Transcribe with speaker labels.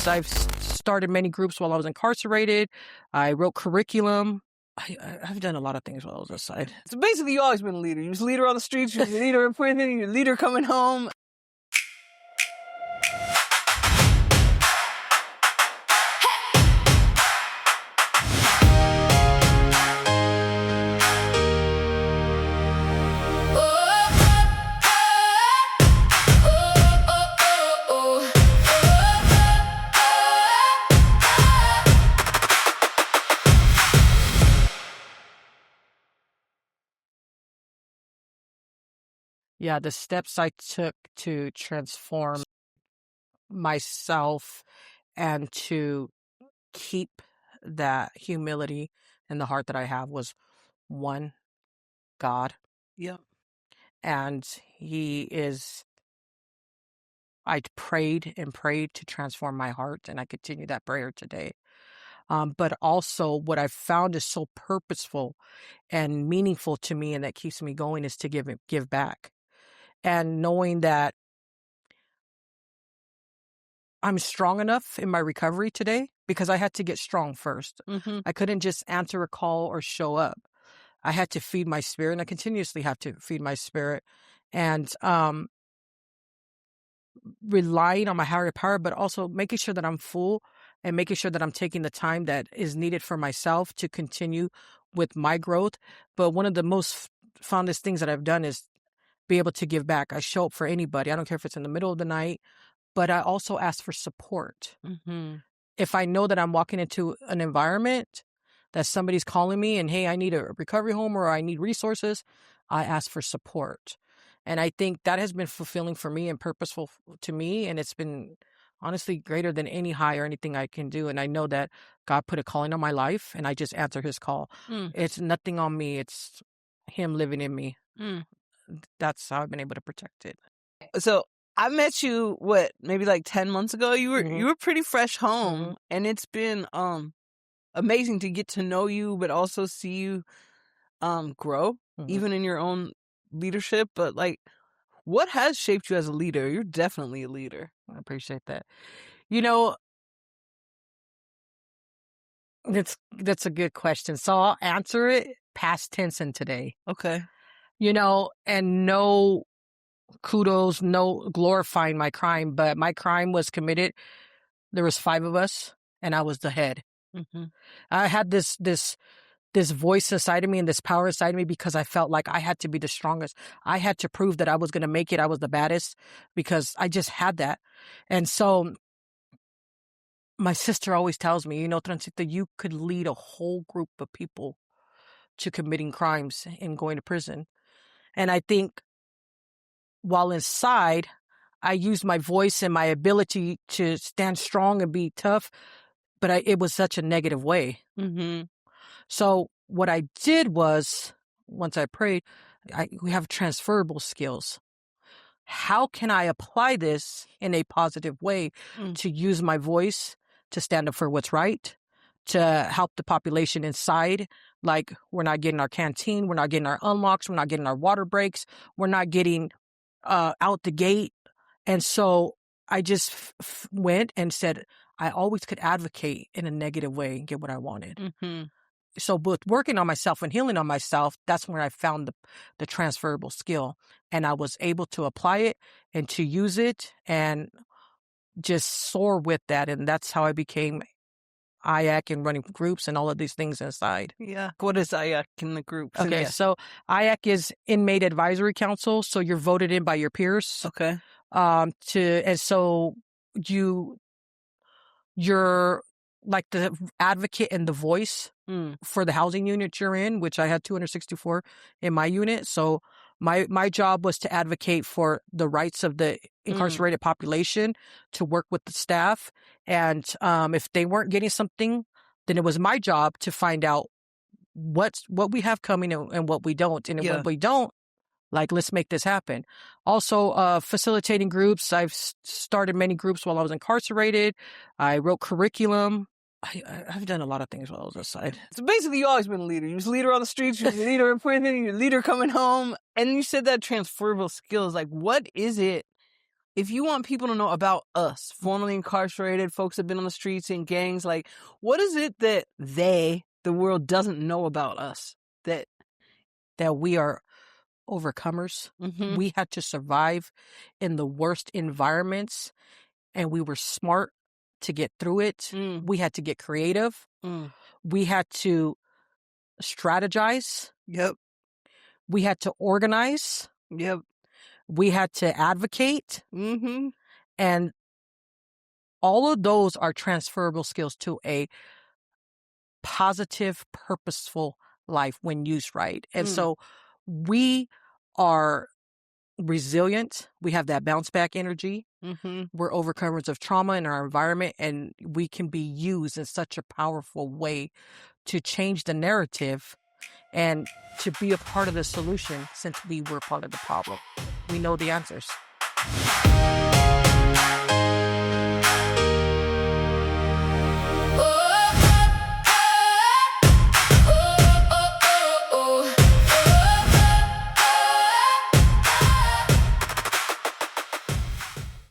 Speaker 1: groups. I've started many groups while I was incarcerated. I wrote curriculum. I've done a lot of things while I was outside.
Speaker 2: So basically, you always been a leader. You was a leader on the streets. You was a leader in prison. You were a leader coming home.
Speaker 1: Yeah, the steps I took to transform myself and to keep that humility in the heart that I have was one, God.
Speaker 2: Yeah.
Speaker 1: And I prayed and prayed to transform my heart, and I continue that prayer today. But also what I found is so purposeful and meaningful to me and that keeps me going is to give back. And knowing that I'm strong enough in my recovery today because I had to get strong first.
Speaker 2: Mm-hmm.
Speaker 1: I couldn't just answer a call or show up. I had to feed my spirit, and I continuously have to feed my spirit. And relying on my higher power, but also making sure that I'm full and making sure that I'm taking the time that is needed for myself to continue with my growth. But one of the most fondest things that I've done is be able to give back. I show up for anybody. I don't care if it's in the middle of the night, but I also ask for support.
Speaker 2: Mm-hmm.
Speaker 1: If I know that I'm walking into an environment that somebody's calling me and, hey, I need a recovery home or I need resources, I ask for support. And I think that has been fulfilling for me and purposeful to me. And it's been honestly greater than any high or anything I can do. And I know that God put a calling on my life and I just answer his call. It's nothing on me. It's him living in me. That's how I've been able to protect it.
Speaker 2: So I met you, maybe like 10 months ago? You were pretty fresh home, and it's been amazing to get to know you, but also see you grow, even in your own leadership. But like, what has shaped you as a leader? You're definitely a leader.
Speaker 1: I appreciate that. You know, that's a good question. So I'll answer it past tense and today.
Speaker 2: Okay.
Speaker 1: You know, and no kudos, no glorifying my crime, but my crime was committed. There was 5 of us, and I was the head.
Speaker 2: Mm-hmm.
Speaker 1: I had this voice inside of me and this power inside of me because I felt like I had to be the strongest. I had to prove that I was going to make it. I was the baddest because I just had that. And so my sister always tells me, you know, Trancita, you could lead a whole group of people to committing crimes and going to prison. And I think while inside, I used my voice and my ability to stand strong and be tough, but it was such a negative way.
Speaker 2: Mm-hmm.
Speaker 1: So what I did was, once I prayed, we have transferable skills. How can I apply this in a positive way to use my voice to stand up for what's right, to help the population inside? Like, we're not getting our canteen, we're not getting our unlocks, we're not getting our water breaks, we're not getting out the gate. And so I just went and said, I always could advocate in a negative way and get what I wanted.
Speaker 2: Mm-hmm.
Speaker 1: So both working on myself and healing on myself, that's when I found the transferable skill. And I was able to apply it and to use it and just soar with that. And that's how I became IAC and running groups and all of these things inside.
Speaker 2: Yeah. What is IAC in the groups?
Speaker 1: Okay, so IAC is Inmate Advisory Council. So you're voted in by your peers.
Speaker 2: Okay.
Speaker 1: And so you're like the advocate and the voice for the housing unit you're in, which I had 264 in my unit. So my job was to advocate for the rights of the incarcerated population, to work with the staff. And if they weren't getting something, then it was my job to find out what we have coming and what we don't. And when we don't, like, let's make this happen. Also, facilitating groups. I've started many groups while I was incarcerated. I wrote curriculum. I've done a lot of things while I was outside.
Speaker 2: So basically, you always been a leader. You was a leader on the streets. You was a leader in prison. You were a leader coming home. And you said that transferable skills. Like, what is it if you want people to know about us, formerly incarcerated, folks have been on the streets in gangs, like, what is it that the world doesn't know about us? That
Speaker 1: we are overcomers.
Speaker 2: Mm-hmm.
Speaker 1: We had to survive in the worst environments, and we were smart to get through it. We had to get creative. We had to strategize.
Speaker 2: Yep.
Speaker 1: We had to organize.
Speaker 2: Yep.
Speaker 1: We had to advocate.
Speaker 2: Mm-hmm.
Speaker 1: And all of those are transferable skills to a positive, purposeful life when used right. And so we are resilient. We have that bounce back energy. We're overcomers of trauma in our environment, and we can be used in such a powerful way to change the narrative and to be a part of the solution, since we were part of the problem. We know the answers.